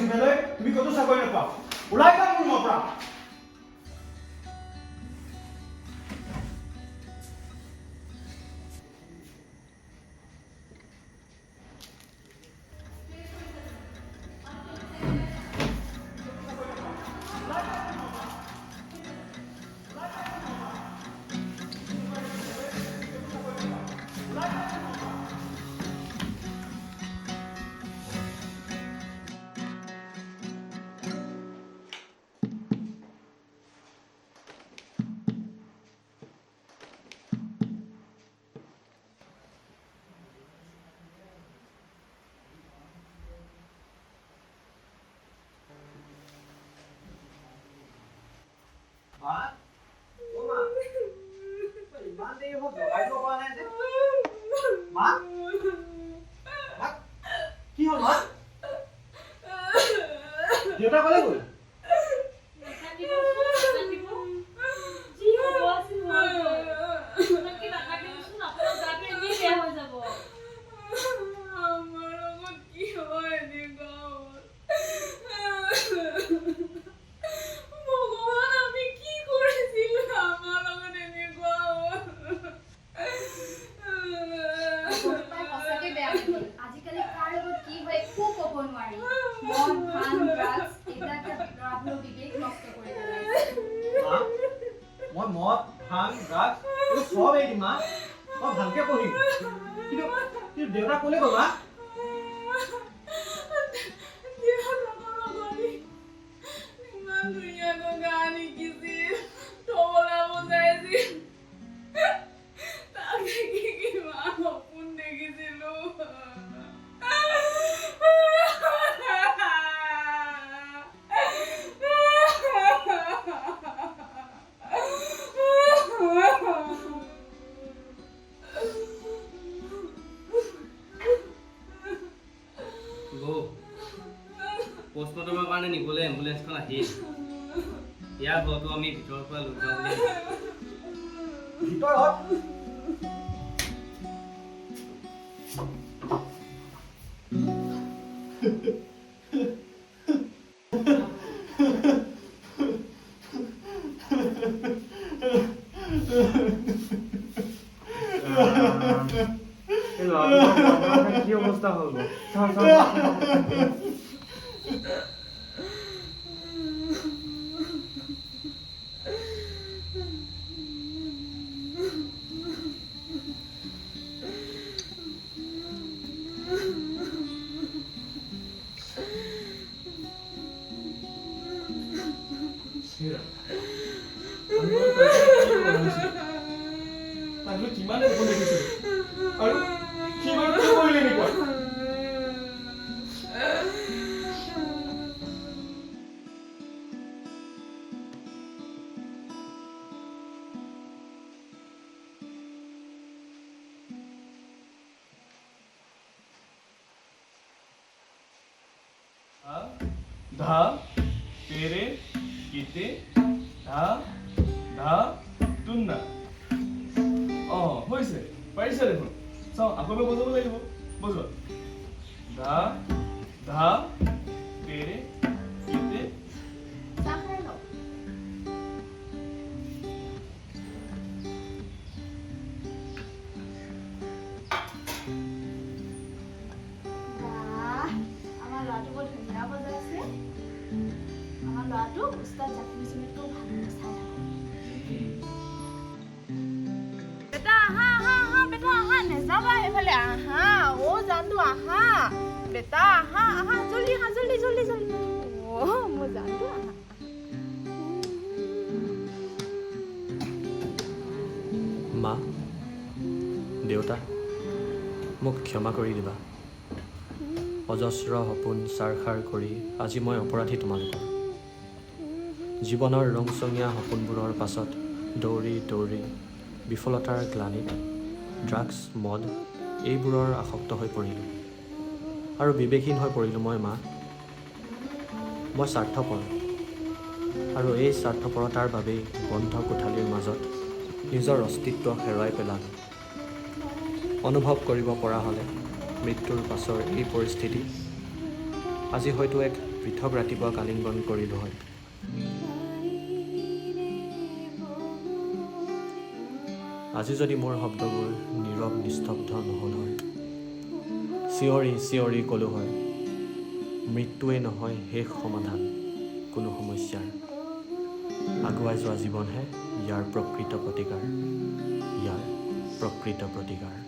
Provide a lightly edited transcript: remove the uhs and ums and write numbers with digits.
চিন্তালৈ তুমি কতো চাকৰি নাপাওঁ ওলাই যাম মোৰ ৰুমৰ পৰা দেউতা কলে গ'ল মই মদ ভাং ড্ৰাগছ এই সব এৰি দিম মা মই ভালকে পঢ়িম কিন্তু দেউতা কলে গ'ল মা পোষ্টমৰ্টমৰ কাৰণে নিবলৈ এম্বুলেঞ্চখন আহিল ইয়াৰ ঘৰটো আমি ভিতৰৰ পৰা লৈ যাওঁ ভিতৰত কি অৱস্থা হ'ল কিমান দেখিছো আৰু কিমান কৰিলে এনেকুৱা धा तेरे किते धा धा तुन्ना হৈছে পাৰিছে দেখোন চাও আকৌ বজাব লাগিব বজোৱা ধা ধা তেৰে কিতে চাখাই ল আমাৰ ল'ৰাটো বৰ ধুনীয়া বজাইছে আমাৰ ল'ৰাটো উস্তাদ জাকিৰ চিনেমাটো ভাল চাই নেযাবা এইফালে আহা অ জানু আহা বেটা আহা আহা জলদি আহা জলদি জলদি জলদি অ মোৰ জানু আহা মা দেউতা মোক ক্ষমা কৰি দিবা অজস্ৰ সপোন সাৰখাৰ কৰি আজি মই অপৰাধী তোমালোকৰ জীৱনৰ ৰংচঙীয়া সপোনবোৰৰ পাছত দৌৰি দৌৰি বিফলতাৰ গ্লানিত ড্ৰাগছ মদ এইবোৰৰ আসক্ত হৈ পৰিলোঁ আৰু বিবেকহীন হৈ পৰিলোঁ মই স্বাৰ্থপৰ আৰু এই স্বাৰ্থপৰতাৰ বাবেই বন্ধ কোঠালীৰ মাজত নিজৰ অস্তিত্ব হেৰুৱাই পেলালোঁ অনুভৱ কৰিব পৰা হ'লে মৃত্যুৰ পাছৰ এই পৰিস্থিতি আজি হয়তো এক পৃথক ৰাতিপুৱা কালিংগন কৰিলোঁ হয়। আজি যদি মোৰ শব্দবোৰ নীৰৱ নিস্তব্ধ নহ'ল হয়, চিঞৰি চিঞৰি ক'লোঁ হয়, মৃত্যুৱে নহয় শেষ সমাধান কোনো সমস্যাৰ, আগুৱাই যোৱা জীৱনহে ইয়াৰ প্ৰকৃত প্ৰতিকাৰ, ইয়াৰ প্ৰকৃত প্ৰতিকাৰ।